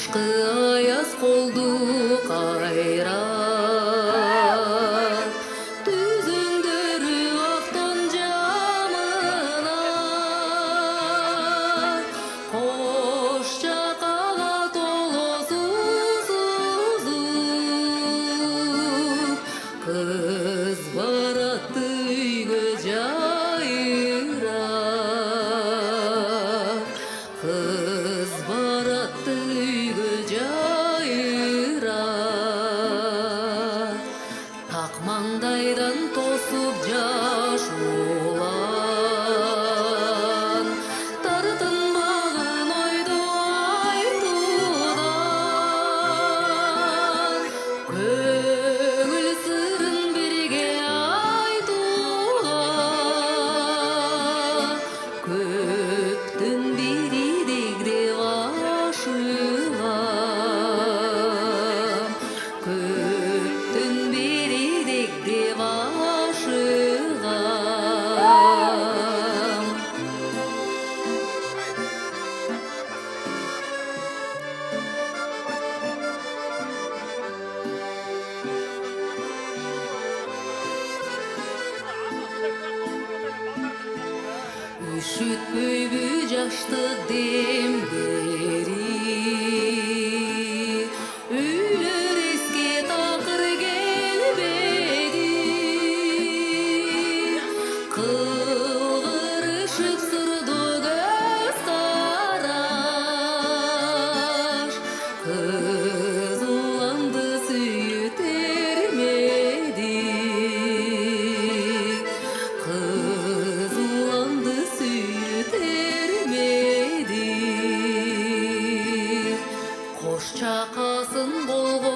Кышкы аяз колду кайрап, түзүңдөрү актан жамына, кош чакага толо сузуп, кыз баратты үйгө жайрап, кыз баратты үйгө жайрап, так маңдайдан тосуп жаш улан, тартынбагын ойду айтуудан, көңүл сырын бирге айтууга, көптүн биридегдеп ашыгам, көптүн биридегдеп ашыгам. Üşütpөйбү жаштык демдери, үйлөр эске такыр келбеди, кылгырышып сырдуу көз караш, кыз уланды сүйүп термеди, кыз уланды сүйүп термеди, кош чакасын колго